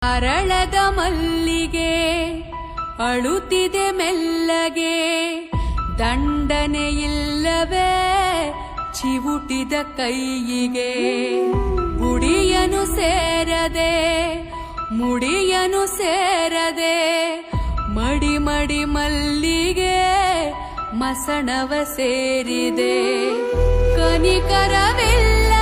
ಅರಳದ ಮಲ್ಲಿಗೆ ಅಳುತ್ತಿದೆ ಮೆಲ್ಲಗೆ, ದಂಡನೆಯಿಲ್ಲವೇ ಚಿವುಟಿದ ಕೈಯಿಗೆ. ಗುಡಿಯನು ಸೇರದೆ ಮುಡಿಯನು ಸೇರದೆ, ಮಡಿ ಮಡಿ ಮಲ್ಲಿಗೆ ಮಸಣವ ಸೇರಿದೆ. ಕನಿಕರವಿಲ್ಲ